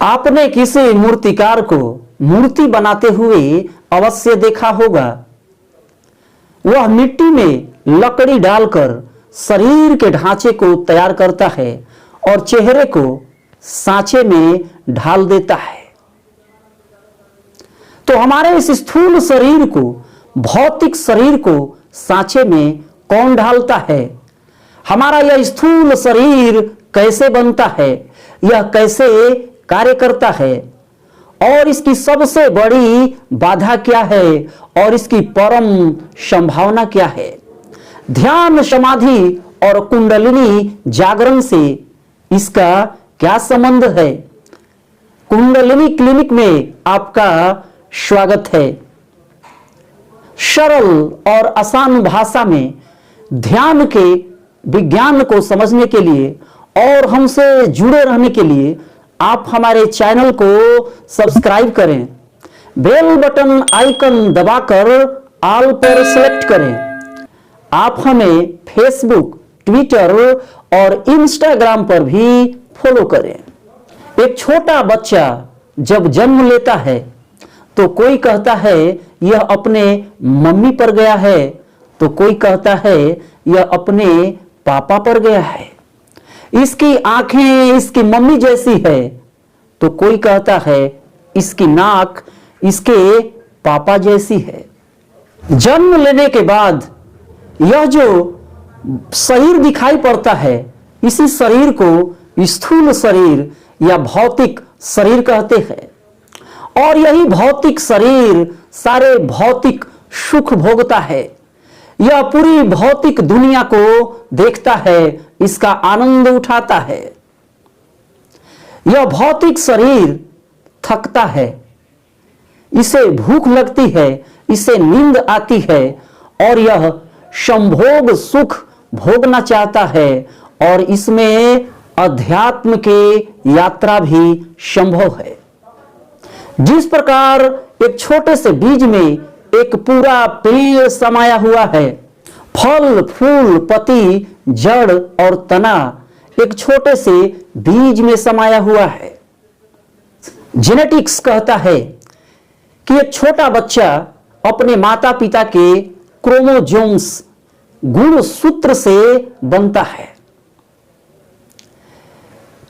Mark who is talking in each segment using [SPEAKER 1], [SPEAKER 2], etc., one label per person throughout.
[SPEAKER 1] आपने किसी मूर्तिकार को मूर्ति बनाते हुए अवश्य देखा होगा। वह मिट्टी में लकड़ी डालकर शरीर के ढांचे को तैयार करता है और चेहरे को सांचे में ढाल देता है। तो हमारे इस स्थूल शरीर को, भौतिक शरीर को सांचे में कौन ढालता है? हमारा यह स्थूल शरीर कैसे बनता है, यह कैसे कार्य करता है और इसकी सबसे बड़ी बाधा क्या है और इसकी परम संभावना क्या है? ध्यान, समाधि और कुंडलिनी जागरण से इसका क्या संबंध है? कुंडलिनी क्लिनिक में आपका स्वागत है। सरल और आसान भाषा में ध्यान के विज्ञान को समझने के लिए और हमसे जुड़े रहने के लिए आप हमारे चैनल को सब्सक्राइब करें, बेल बटन आइकन दबाकर ऑल पर सेलेक्ट करें। आप हमें फेसबुक, ट्विटर और इंस्टाग्राम पर भी फॉलो करें। एक छोटा बच्चा जब जन्म लेता है तो कोई कहता है यह अपने मम्मी पर गया है, तो कोई कहता है यह अपने पापा पर गया है। इसकी आंखें इसकी मम्मी जैसी है, तो कोई कहता है इसकी नाक इसके पापा जैसी है। जन्म लेने के बाद यह जो शरीर दिखाई पड़ता है, इसी शरीर को स्थूल शरीर या भौतिक शरीर कहते हैं और यही भौतिक शरीर सारे भौतिक सुख भोगता है। यह पूरी भौतिक दुनिया को देखता है, इसका आनंद उठाता है। यह भौतिक शरीर थकता है, इसे भूख लगती है, इसे नींद आती है और यह संभोग सुख भोगना चाहता है और इसमें अध्यात्म के यात्रा भी संभव है। जिस प्रकार एक छोटे से बीज में एक पूरा पेड़ समाया हुआ है, फल, फूल, पत्ती, जड़ और तना एक छोटे से बीज में समाया हुआ है। जेनेटिक्स कहता है कि एक छोटा बच्चा अपने माता पिता के क्रोमोसोम्स गुणसूत्र से बनता है।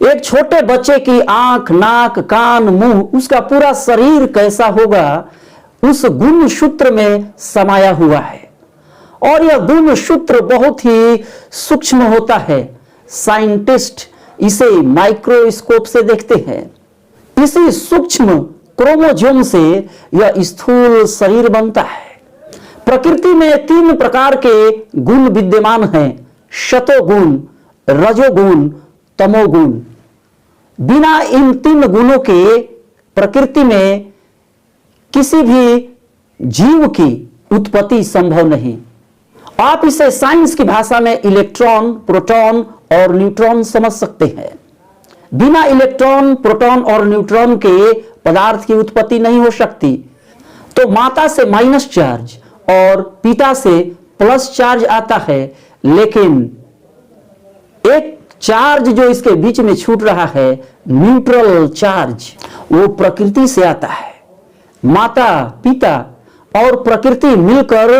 [SPEAKER 1] एक छोटे बच्चे की आंख, नाक, कान, मुंह, उसका पूरा शरीर कैसा होगा उस गुणसूत्र में समाया हुआ है और यह गुणसूत्र बहुत ही सूक्ष्म होता है। साइंटिस्ट इसे माइक्रोस्कोप से देखते हैं। इसी सूक्ष्म क्रोमोसोम से यह स्थूल शरीर बनता है। प्रकृति में 3 प्रकार के गुण विद्यमान हैं: सतोगुण, रजोगुण, तमोगुण। बिना इन 3 गुणों के प्रकृति में किसी भी जीव की उत्पत्ति संभव नहीं। आप इसे साइंस की भाषा में इलेक्ट्रॉन, प्रोटॉन और न्यूट्रॉन समझ सकते हैं। बिना इलेक्ट्रॉन, प्रोटॉन और न्यूट्रॉन के पदार्थ की उत्पत्ति नहीं हो सकती। तो माता से माइनस चार्ज और पिता से प्लस चार्ज आता है, लेकिन एक चार्ज जो इसके बीच में छूट रहा है, न्यूट्रल चार्ज, वो प्रकृति से आता है। माता, पिता और प्रकृति मिलकर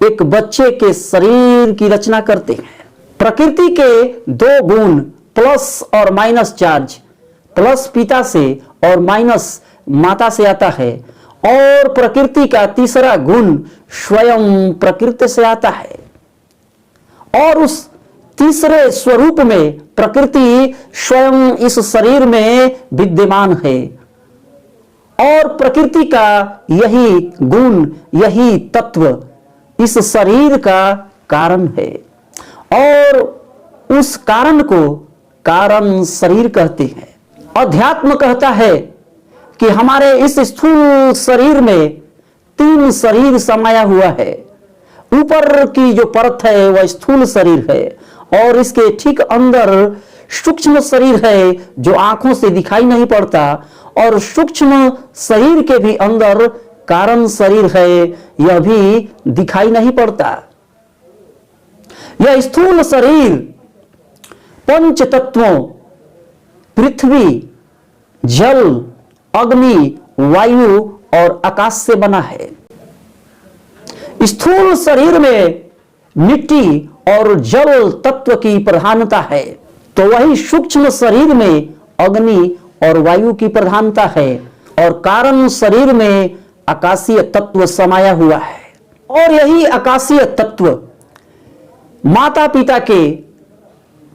[SPEAKER 1] एक बच्चे के शरीर की रचना करते हैं। प्रकृति के 2 गुण प्लस और माइनस चार्ज, प्लस पिता से और माइनस माता से आता है और प्रकृति का तीसरा गुण स्वयं प्रकृति से आता है और उस तीसरे स्वरूप में प्रकृति स्वयं इस शरीर में विद्यमान है और प्रकृति का यही गुण, यही तत्व इस शरीर का कारण है और उस कारण को कारण शरीर कहते हैं। अध्यात्म कहता है कि हमारे इस स्थूल शरीर में 3 शरीर समाया हुआ है। ऊपर की जो परत है वह स्थूल शरीर है और इसके ठीक अंदर सूक्ष्म शरीर है जो आंखों से दिखाई नहीं पड़ता, और सूक्ष्म शरीर के भी अंदर कारण शरीर है, यह भी दिखाई नहीं पड़ता। यह स्थूल शरीर पंच तत्वों पृथ्वी, जल, अग्नि, वायु और आकाश से बना है। स्थूल शरीर में मिट्टी और जल तत्व की प्रधानता है, तो वही सूक्ष्म शरीर में अग्नि और वायु की प्रधानता है, और कारण शरीर में आकाशीय तत्व समाया हुआ है। और यही आकाशीय तत्व माता पिता के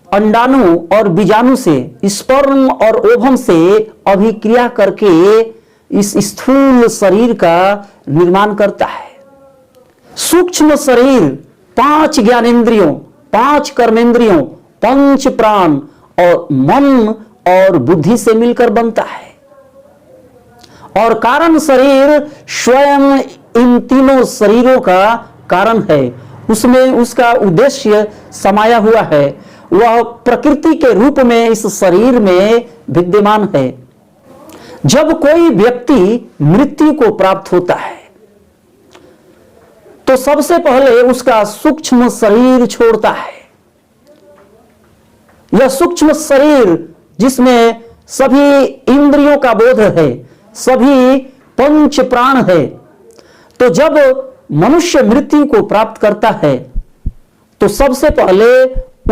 [SPEAKER 1] अंडाणु और बीजाणु से, स्पर्म और ओवम से अभिक्रिया करके इस स्थूल शरीर का निर्माण करता है। सूक्ष्म शरीर 5 ज्ञानेंद्रियों, 5 कर्मेंद्रियों, 5 प्राण और मन और बुद्धि से मिलकर बनता है। और कारण शरीर स्वयं इन तीनों शरीरों का कारण है, उसमें उसका उद्देश्य समाया हुआ है, वह प्रकृति के रूप में इस शरीर में विद्यमान है। जब कोई व्यक्ति मृत्यु को प्राप्त होता है तो सबसे पहले उसका सूक्ष्म शरीर छोड़ता है। यह सूक्ष्म शरीर जिसमें सभी इंद्रियों का बोध है, सभी पंच प्राण है, तो जब मनुष्य मृत्यु को प्राप्त करता है तो सबसे पहले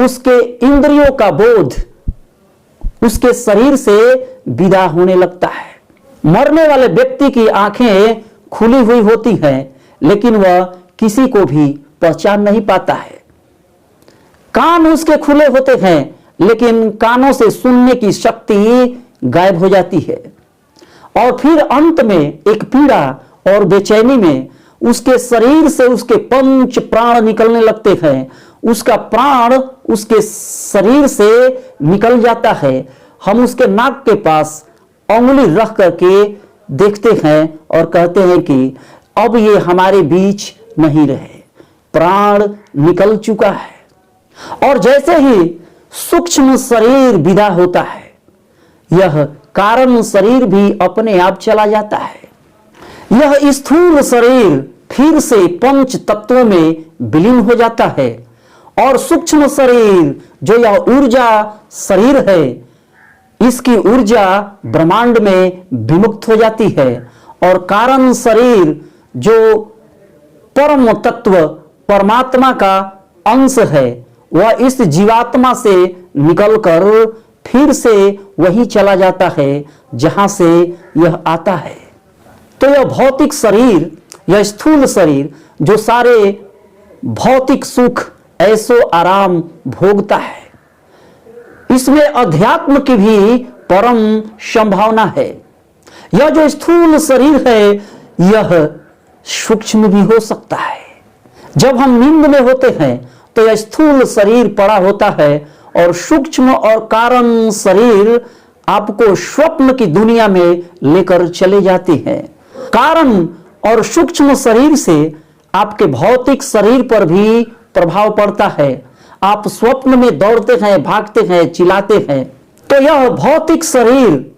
[SPEAKER 1] उसके इंद्रियों का बोध उसके शरीर से विदा होने लगता है। मरने वाले व्यक्ति की आंखें खुली हुई होती हैं, लेकिन वह किसी को भी पहचान नहीं पाता है। कान उसके खुले होते हैं, लेकिन कानों से सुनने की शक्ति गायब हो जाती है। और फिर अंत में एक पीड़ा और बेचैनी में उसके शरीर से उसके पंच प्राण निकलने लगते हैं, उसका प्राण उसके शरीर से निकल जाता है। हम उसके नाक के पास उंगली रख करके देखते हैं और कहते हैं कि अब ये हमारे बीच नहीं रहे, प्राण निकल चुका है। और जैसे ही सूक्ष्म शरीर विदा होता है, यह कारण शरीर भी अपने आप चला जाता है। यह स्थूल शरीर फिर से पंच तत्वों में विलीन हो जाता है, और सूक्ष्म शरीर जो यह ऊर्जा शरीर है, इसकी ऊर्जा ब्रह्मांड में विमुक्त हो जाती है। और कारण शरीर जो परम तत्व परमात्मा का अंश है, वह इस जीवात्मा से निकलकर फिर से वही चला जाता है जहां से यह आता है। तो यह भौतिक शरीर, यह स्थूल शरीर जो सारे भौतिक सुख ऐसो आराम भोगता है, इसमें अध्यात्म की भी परम संभावना है। यह जो स्थूल शरीर है, यह सूक्ष्म भी हो सकता है। जब हम नींद में होते हैं तो यह स्थूल शरीर पड़ा होता है, और सूक्ष्म और कारण शरीर आपको स्वप्न की दुनिया में लेकर चले जाते हैं। कारण और सूक्ष्म शरीर से आपके भौतिक शरीर पर भी प्रभाव पड़ता है। आप स्वप्न में दौड़ते हैं, भागते हैं, चिल्लाते हैं, तो यह भौतिक शरीर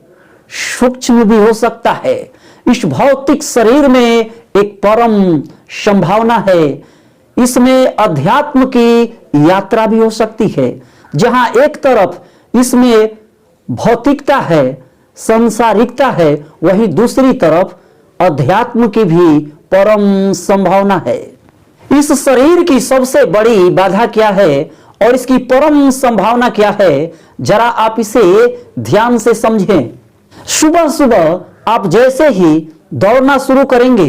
[SPEAKER 1] सूक्ष्म भी हो सकता है। इस भौतिक शरीर में एक परम संभावना है, इसमें अध्यात्म की यात्रा भी हो सकती है। जहां एक तरफ इसमें भौतिकता है, संसारिकता है, वहीं दूसरी तरफ अध्यात्म की भी परम संभावना है। इस शरीर की सबसे बड़ी बाधा क्या है और इसकी परम संभावना क्या है, जरा आप इसे ध्यान से समझें। सुबह सुबह आप जैसे ही दौड़ना शुरू करेंगे,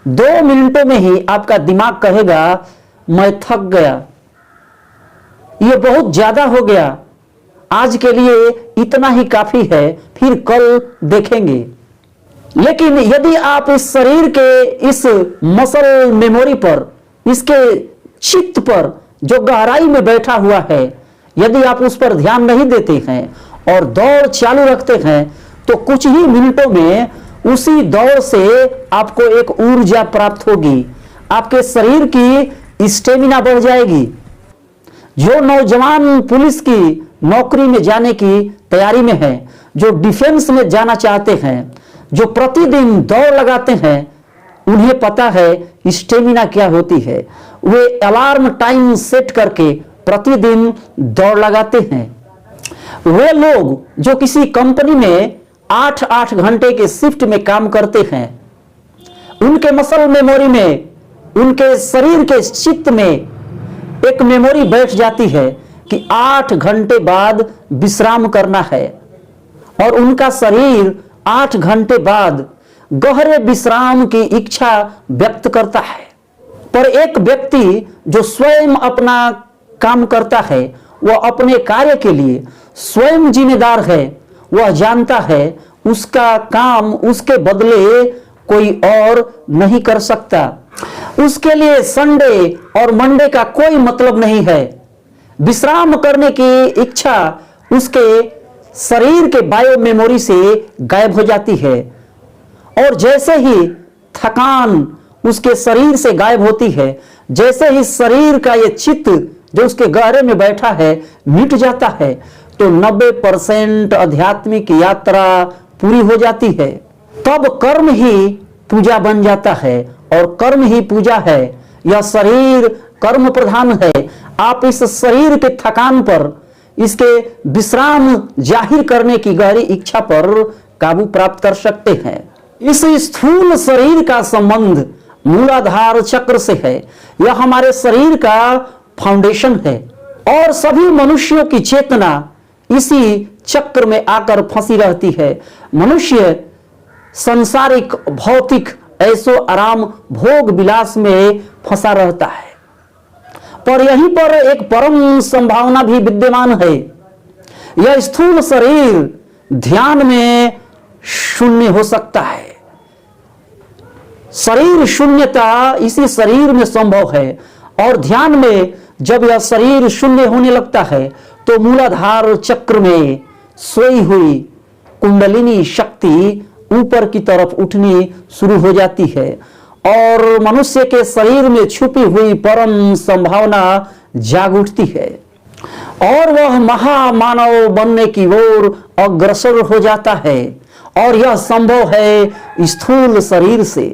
[SPEAKER 1] 2 मिनटों में ही आपका दिमाग कहेगा मैं थक गया, ये बहुत ज्यादा हो गया, आज के लिए इतना ही काफी है, फिर कल देखेंगे। लेकिन यदि आप इस शरीर के इस मसल मेमोरी पर, इसके चित्त पर जो गहराई में बैठा हुआ है, यदि आप उस पर ध्यान नहीं देते हैं और दौड़ चालू रखते हैं, तो कुछ ही मिनटों में उसी दौड़ से आपको एक ऊर्जा प्राप्त होगी, आपके शरीर की स्टेमिना बढ़ जाएगी। जो नौजवान पुलिस की नौकरी में जाने की तैयारी में हैं, जो डिफेंस में जाना चाहते हैं, जो प्रतिदिन दौड़ लगाते हैं, उन्हें पता है स्टेमिना क्या होती है। वे अलार्म टाइम सेट करके प्रतिदिन दौड़ लगाते हैं। वे लोग जो किसी कंपनी में 8-8 घंटे के शिफ्ट में काम करते हैं, उनके मसल मेमोरी में, उनके शरीर के चित्त में एक मेमोरी बैठ जाती है कि 8 घंटे बाद विश्राम करना है, और उनका शरीर 8 घंटे बाद गहरे विश्राम की इच्छा व्यक्त करता है। पर एक व्यक्ति जो स्वयं अपना काम करता है, वह अपने कार्य के लिए स्वयं जिम्मेदार है। वह जानता है उसका काम उसके बदले कोई और नहीं कर सकता। उसके लिए संडे और मंडे का कोई मतलब नहीं है। विश्राम करने की इच्छा उसके शरीर के बायो मेमोरी से गायब हो जाती है, और जैसे ही थकान उसके शरीर से गायब होती है, जैसे ही शरीर का ये चित्त जो उसके गहरे में बैठा है मिट जाता है, तो 90% आध्यात्मिक यात्रा पूरी हो जाती है। तब कर्म ही पूजा बन जाता है, और कर्म ही पूजा है। यह शरीर कर्म प्रधान है। आप इस शरीर के थकान पर, इसके विश्राम जाहिर करने की गहरी इच्छा पर काबू प्राप्त कर सकते हैं। इस स्थूल शरीर का संबंध मूलाधार चक्र से है। यह हमारे शरीर का फाउंडेशन है, और सभी मनुष्यों की चेतना इसी चक्र में आकर फंसी रहती है। मनुष्य संसारिक भौतिक ऐसो आराम भोग विलास में फंसा रहता है, पर यहीं पर एक परम संभावना भी विद्यमान है। यह स्थूल शरीर ध्यान में शून्य हो सकता है। शरीर शून्यता इसी शरीर में संभव है, और ध्यान में जब यह शरीर शून्य होने लगता है, तो मूलाधार चक्र में सोई हुई कुंडलिनी शक्ति ऊपर की तरफ उठनी शुरू हो जाती है, और मनुष्य के शरीर में छुपी हुई परम संभावना जाग उठती है, और वह महामानव बनने की ओर अग्रसर हो जाता है। और यह संभव है स्थूल शरीर से।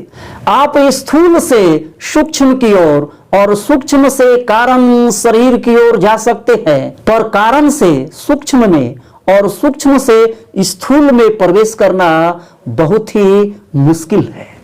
[SPEAKER 1] आप स्थूल से सूक्ष्म की ओर, और सूक्ष्म से कारण शरीर की ओर जा सकते हैं, पर कारण से सूक्ष्म में और सूक्ष्म से स्थूल में प्रवेश करना बहुत ही मुश्किल है।